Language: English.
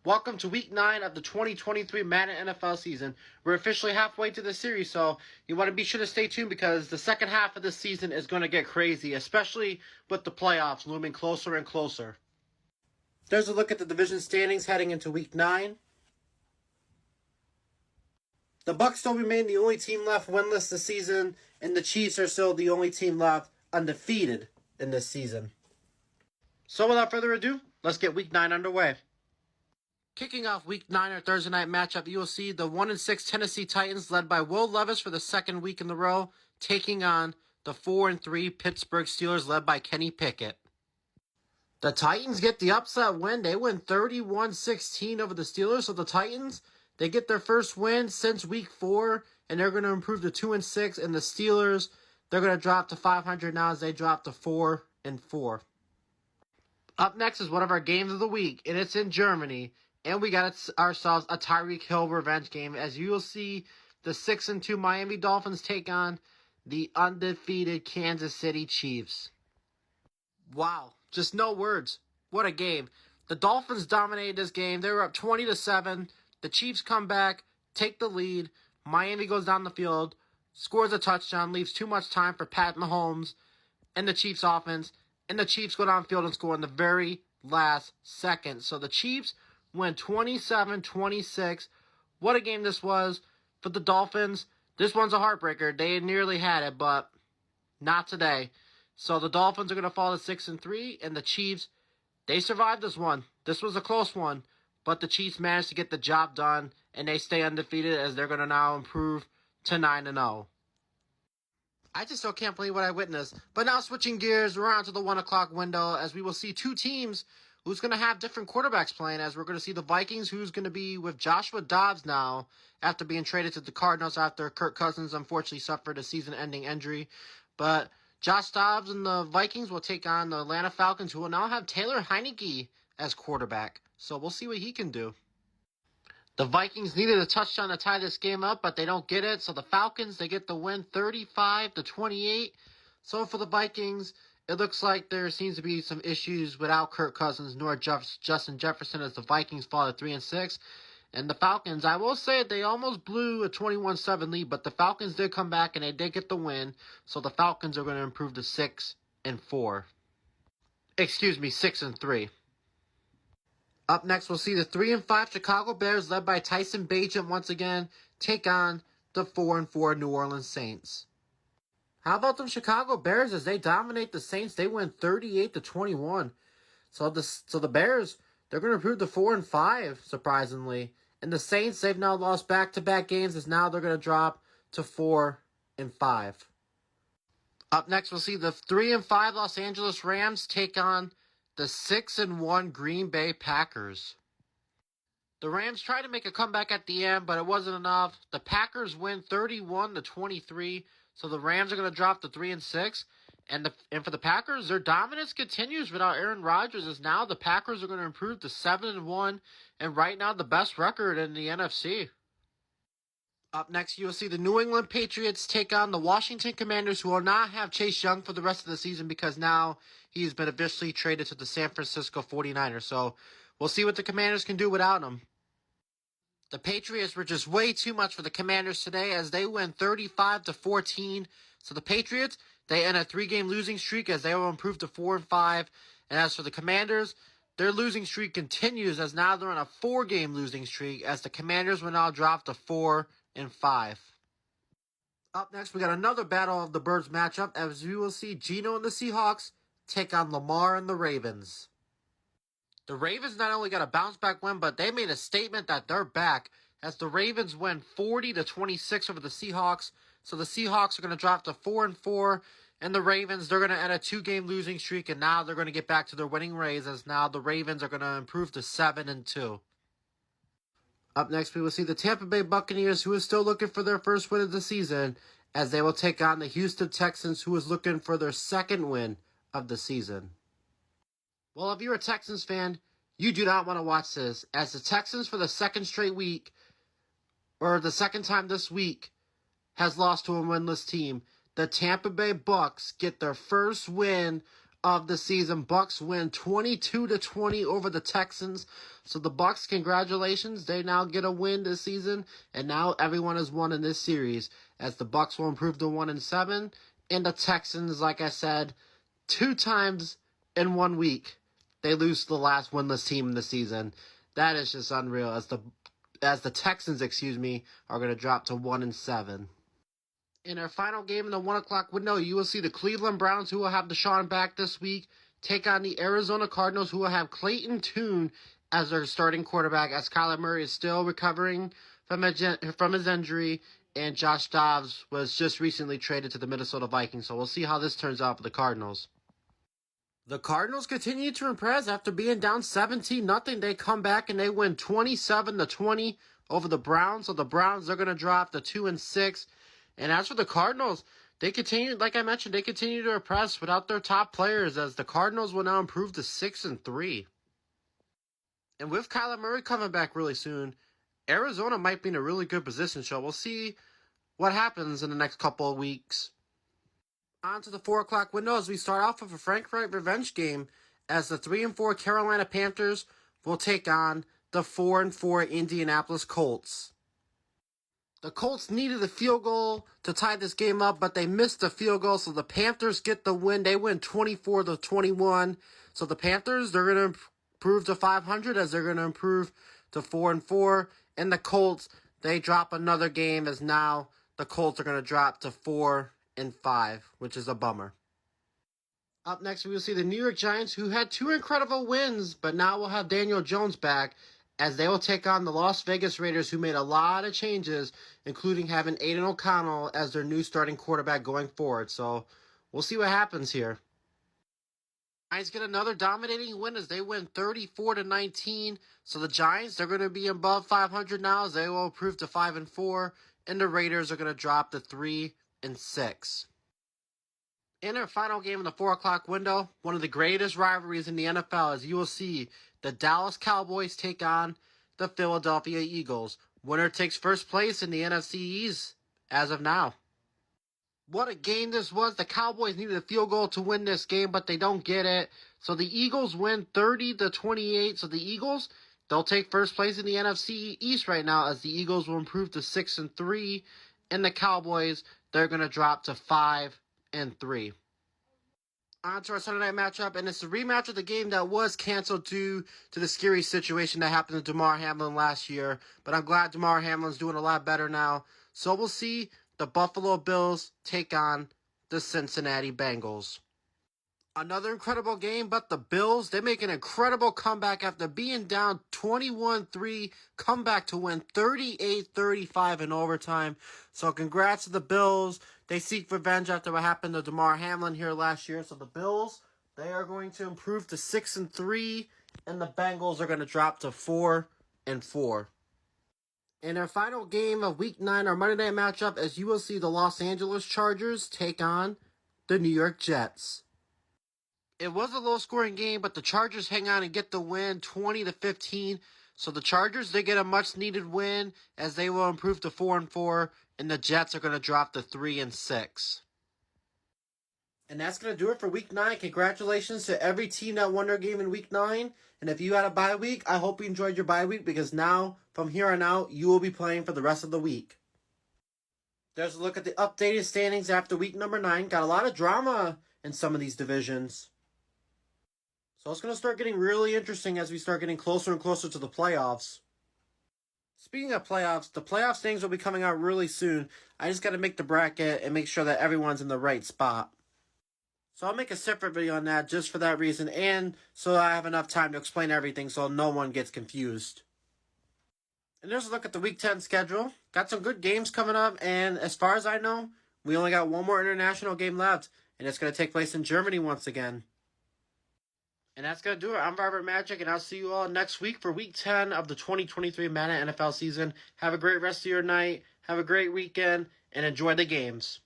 Welcome to Week 9 of the 2023 Madden NFL season. We're officially halfway to the series, so you want to be sure to stay tuned because the second half of this season is going to get crazy, especially with the playoffs looming closer and closer. There's a look at the division standings heading into Week 9. The Bucs still remain the only team left winless this season, and the Chiefs are still the only team left undefeated in this season. So without further ado, let's get Week 9 underway. Kicking off Week 9, our Thursday night matchup, you will see the 1-6 Tennessee Titans, led by Will Levis for the second week in a row, taking on the 4-3 Pittsburgh Steelers, led by Kenny Pickett. The Titans get the upset win. They win 31-16 over the Steelers. So the Titans, they get their first win since Week 4, and they're going to improve to 2-6. And the Steelers, they're going to drop to 500 now as they drop to 4-4. Up next is one of our games of the week, and it's in Germany. And we got ourselves a Tyreek Hill revenge game. As you will see, the 6-2 Miami Dolphins take on the undefeated Kansas City Chiefs. Wow, just no words. What a game. The Dolphins dominated this game. They were up 20-7. The Chiefs come back, take the lead. Miami goes down the field, scores a touchdown, leaves too much time for Pat Mahomes and the Chiefs offense. And the Chiefs go downfield and score in the very last second. So the Chiefs win 27-26. What a game this was for the Dolphins. This one's a heartbreaker. They nearly had it, but not today. So the Dolphins are going to fall to 6-3, and the Chiefs, they survived this one. This was a close one, but the Chiefs managed to get the job done, and they stay undefeated as they're going to now improve to 9-0. I just still can't believe what I witnessed. But now switching gears, we're on to the 1 o'clock window as we will see two teams who's going to have different quarterbacks playing, as we're going to see the Vikings, who's going to be with Joshua Dobbs now after being traded to the Cardinals after Kirk Cousins unfortunately suffered a season-ending injury. But Josh Dobbs and the Vikings will take on the Atlanta Falcons, who will now have Taylor Heineke as quarterback. So we'll see what he can do. The Vikings needed a touchdown to tie this game up, but they don't get it. So the Falcons, they get the win 35-28. So for the Vikings, it looks like there seems to be some issues without Kirk Cousins nor Justin Jefferson as the Vikings fall to 3-6. And the Falcons, I will say they almost blew a 21-7 lead, but the Falcons did come back and they did get the win. So the Falcons are going to improve to 6-4. 6-3. Up next, we'll see the 3-5 Chicago Bears, led by Tyson Bagent once again, take on the 4-4 New Orleans Saints. How about them Chicago Bears as they dominate the Saints? They win 38-21. So the Bears, they're going to improve to 4-5, surprisingly. And the Saints, they've now lost back-to-back games as now they're going to drop to 4-5. Up next, we'll see the 3-5 Los Angeles Rams take on the 6-1 Green Bay Packers. The Rams tried to make a comeback at the end, but it wasn't enough. The Packers win 31-23. So the Rams are going to drop to 3-6. And for the Packers, their dominance continues without Aaron Rodgers, as now the Packers are going to improve to 7-1. And right now, the best record in the NFC. Up next, you will see the New England Patriots take on the Washington Commanders, who will not have Chase Young for the rest of the season because now he's been officially traded to the San Francisco 49ers. So we'll see what the Commanders can do without him. The Patriots were just way too much for the Commanders today as they win 35-14. So the Patriots, they end a 3-game losing streak as they will improve to 4-5. And as for the Commanders, their losing streak continues as now they're on a 4-game losing streak as the Commanders will now drop to 4-5. Up next, we got another Battle of the Birds matchup as we will see Geno and the Seahawks take on Lamar and the Ravens. The Ravens not only got a bounce-back win, but they made a statement that they're back as the Ravens win 40-26 over the Seahawks. So the Seahawks are going to drop to 4-4, and the Ravens, they're going to end a 2-game losing streak, and now they're going to get back to their winning ways as now the Ravens are going to improve to 7-2. Up next, we will see the Tampa Bay Buccaneers, who is still looking for their first win of the season, as they will take on the Houston Texans, who is looking for their second win of the season. Well, if you're a Texans fan, you do not want to watch this, as the Texans for the second straight week, or the second time this week, has lost to a winless team. The Tampa Bay Bucs get their first win of the season. Bucks win 22-20 over the Texans. So the Bucks, congratulations, they now get a win this season, and now everyone has won in this series, as the Bucks will improve to 1-7, and the Texans, like I said, 2 times in 1 week, they lose to the last winless team in the season. That is just unreal, as the Texans, are going to drop to 1-7. In our final game in the 1 o'clock window, you will see the Cleveland Browns, who will have Deshaun back this week, take on the Arizona Cardinals, who will have Clayton Tune as their starting quarterback, as Kyler Murray is still recovering from his injury, and Josh Dobbs was just recently traded to the Minnesota Vikings. So we'll see how this turns out for the Cardinals. The Cardinals continue to impress. After being down 17-0, they come back and they win 27-20 over the Browns. So the Browns are going to drop to 2-6. And as for the Cardinals, they continue, like I mentioned, they continue to impress without their top players, as the Cardinals will now improve to 6-3. And with Kyler Murray coming back really soon, Arizona might be in a really good position. So we'll see what happens in the next couple of weeks. On to the 4 o'clock window as we start off with a Frank Wright revenge game, as the 3-4 Carolina Panthers will take on the 4-4 Indianapolis Colts. The Colts needed a field goal to tie this game up, but they missed the field goal, so the Panthers get the win. They win 24-21. So the Panthers, they're going to improve to 500, as they're going to improve to 4-4. And the Colts, they drop another game, as now the Colts are going to drop to 4-5, which is a bummer. Up next, we will see the New York Giants, who had 2 incredible wins, but now we'll have Daniel Jones back, as they will take on the Las Vegas Raiders, who made a lot of changes, including having Aiden O'Connell as their new starting quarterback going forward. So we'll see what happens here. Giants get another dominating win as they win 34-19. So the Giants, they're going to be above 500 now, as they will improve to 5-4, and the Raiders are going to drop to 3-6. In our final game in the 4 o'clock window, one of the greatest rivalries in the NFL, as you will see the Dallas Cowboys take on the Philadelphia Eagles. Winner takes first place in the NFC East as of now. What a game this was. The Cowboys needed a field goal to win this game, but they don't get it. So the Eagles win 30-28. So the Eagles, they'll take first place in the NFC East right now, as the Eagles will improve to 6-3. And the Cowboys, they're going to drop to 5-3. On to our Sunday night matchup, and it's a rematch of the game that was canceled due to the scary situation that happened to Damar Hamlin last year. But I'm glad Damar Hamlin's doing a lot better now. So we'll see the Buffalo Bills take on the Cincinnati Bengals. Another incredible game, but the Bills, they make an incredible comeback after being down 21-3, come back to win 38-35 in overtime. So congrats to the Bills. They seek revenge after what happened to Damar Hamlin here last year. So the Bills, they are going to improve to 6-3, and the Bengals are going to drop to 4-4. In our final game of Week 9, our Monday night matchup, as you will see the Los Angeles Chargers take on the New York Jets. It was a low-scoring game, but the Chargers hang on and get the win, 20-15. So the Chargers, they get a much-needed win, as they will improve to 4-4, and the Jets are going to drop to 3-6. And that's going to do it for Week 9. Congratulations to every team that won their game in Week 9. And if you had a bye week, I hope you enjoyed your bye week, because now, from here on out, you will be playing for the rest of the week. There's a look at the updated standings after week number 9. Got a lot of drama in some of these divisions. So it's going to start getting really interesting as we start getting closer and closer to the playoffs. Speaking of playoffs, the playoff standings will be coming out really soon. I just got to make the bracket and make sure that everyone's in the right spot. So I'll make a separate video on that just for that reason, and so I have enough time to explain everything so no one gets confused. And there's a look at the Week 10 schedule. Got some good games coming up, and as far as I know, we only got one more international game left, and it's going to take place in Germany once again. And that's going to do it. I'm Robert Magic, and I'll see you all next week for Week 10 of the 2023 Madden NFL season. Have a great rest of your night. Have a great weekend, and enjoy the games.